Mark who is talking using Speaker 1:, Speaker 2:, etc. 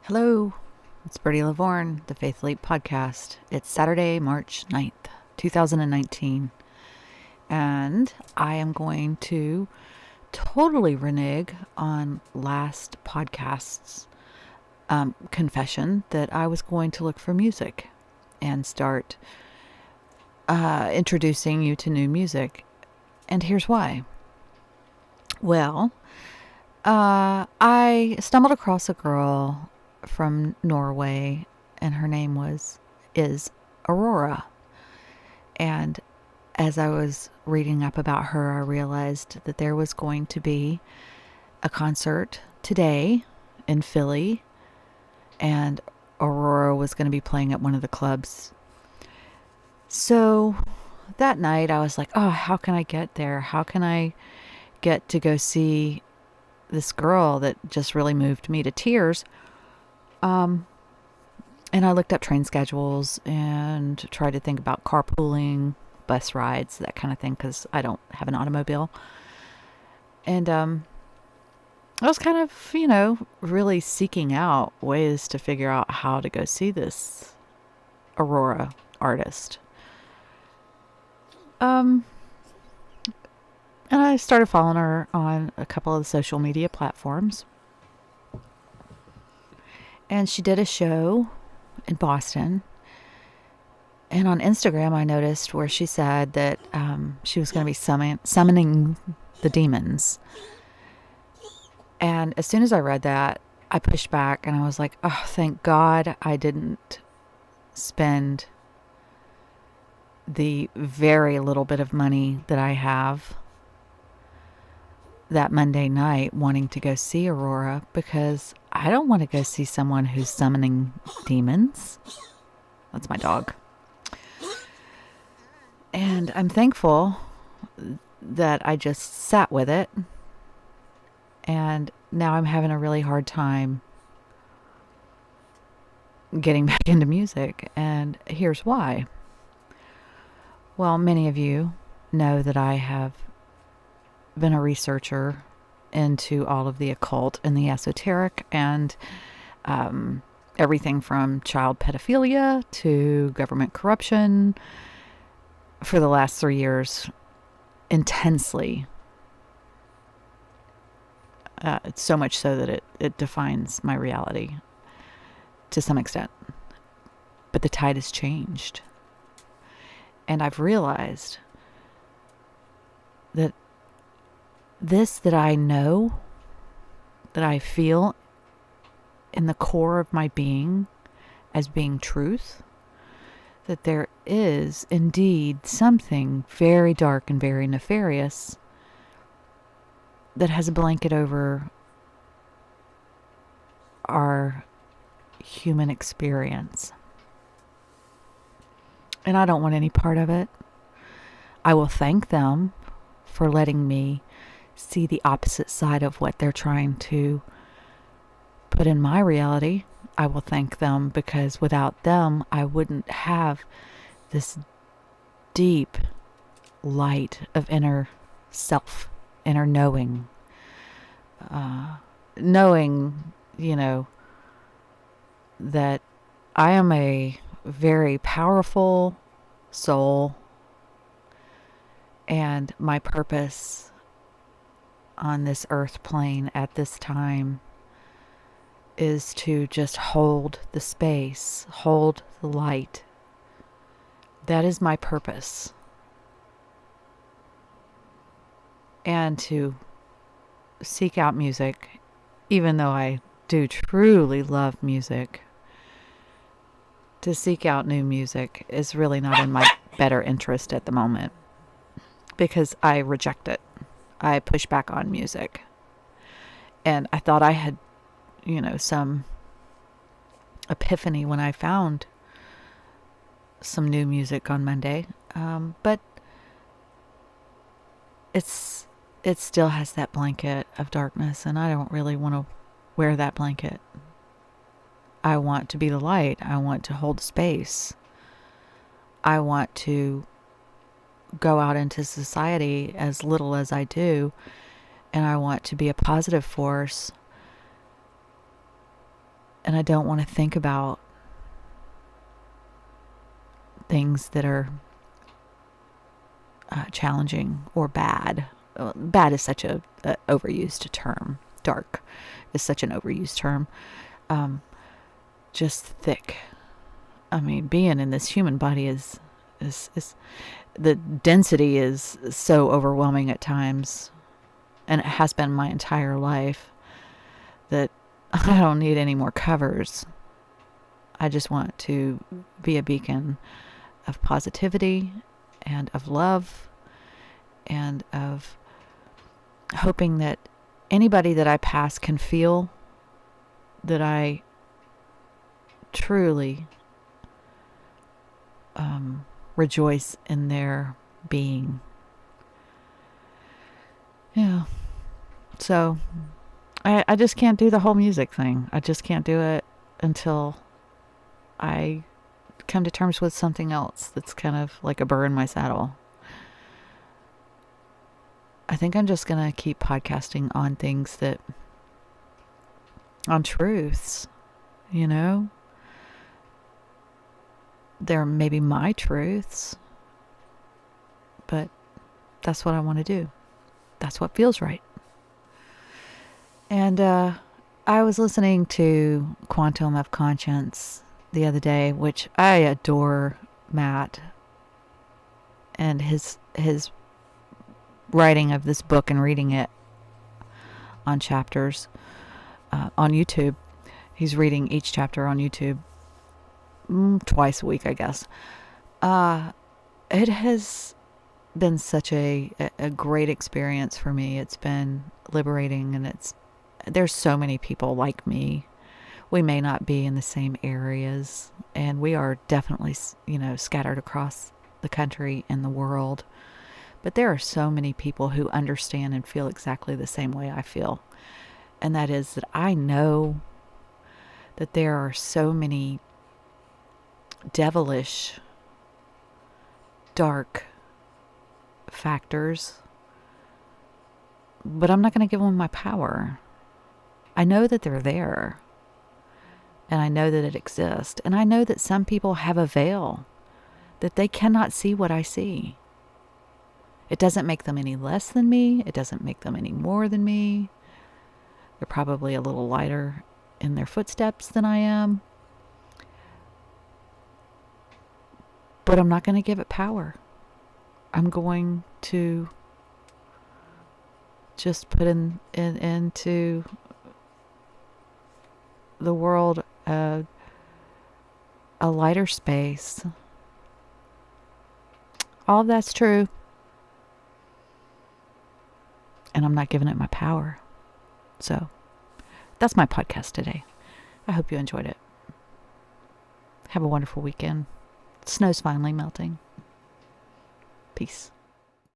Speaker 1: Hello, it's Bertie Lavorne, the Faith Leap Podcast. It's Saturday, March 9th, 2019, and I am going to totally renege on last podcast's confession that I was going to look for music and start introducing you to new music. And here's why. Well, I stumbled across a girl from Norway, and her name is Aurora. And as I was reading up about her, I realized that there was going to be a concert today in Philly, and Aurora was going to be playing at one of the clubs. So that night I was like, oh, how can I get there? How can I get to go see this girl that just really moved me to tears? And I looked up train schedules and tried to think about carpooling, bus rides, that kind of thing, because I don't have an automobile. And I was kind of, really seeking out ways to figure out how to go see this Aurora artist. And I started following her on a couple of the social media platforms. And she did a show in Boston. And on Instagram, I noticed where she said that she was going to be summoning the demons. And as soon as I read that, I pushed back and I was like, oh, thank God I didn't spend the very little bit of money that I have that Monday night wanting to go see Aurora, because I don't want to go see someone who's summoning demons. That's my dog. And I'm thankful that I just sat with it. And now I'm having a really hard time getting back into music. And here's why. Well, many of you know that I have been a researcher into all of the occult and the esoteric, and everything from child pedophilia to government corruption for the last 3 years, intensely. It's so much so that it defines my reality to some extent. But the tide has changed. And I've realized that this that I know, that I feel in the core of my being as being truth, that there is indeed something very dark and very nefarious that has a blanket over our human experience. And I don't want any part of it. I will thank them for letting me see the opposite side of what they're trying to put in my reality. I will thank them, because without them, I wouldn't have this deep light of inner self, inner knowing. Knowing, that I am a very powerful soul, and my purpose on this earth plane at this time is to just hold the space, hold the light. That is my purpose. And to seek out music, even though I do truly love music, to seek out new music is really not in my better interest at the moment, because I reject it. I push back on music. And I thought I had, some epiphany when I found some new music on Monday. But it still has that blanket of darkness, and I don't really want to wear that blanket. I want to be the light. I want to hold space. I want to go out into society as little as I do, and I want to be a positive force And I don't want to think about things that are challenging or bad. Bad is such a overused term. Dark is such an overused term. Just thick. I mean, being in this human body is the density is so overwhelming at times, and it has been my entire life, that I don't need any more covers. I just want to be a beacon of positivity and of love and of hoping that anybody that I pass can feel that I truly rejoice in their being. Yeah. So I just can't do the whole music thing. I just can't do it until I come to terms with something else that's kind of like a burr in my saddle. I think I'm just going to keep podcasting on things on truths, you know? They're maybe my truths, but that's what I want to do. That's what feels right. And I was listening to Quantum of Conscience the other day, which I adore Matt and his writing of this book and reading it on chapters on YouTube. He's reading each chapter on YouTube twice a week, I guess. It has been such a great experience for me. It's been liberating, and there's so many people like me. We may not be in the same areas, and we are definitely, scattered across the country and the world. But there are so many people who understand and feel exactly the same way I feel. And that is that I know that there are so many devilish, dark factors, but I'm not going to give them my power. I know that they're there, and I know that it exists, and I know that some people have a veil that they cannot see what I see. It doesn't make them any less than me. It doesn't make them any more than me. They're probably a little lighter in their footsteps than I am. But I'm not going to give it power. I'm going to just put into the world a lighter space. All of that's true. And I'm not giving it my power. So that's my podcast today. I hope you enjoyed it. Have a wonderful weekend. Snow's finally melting. Peace.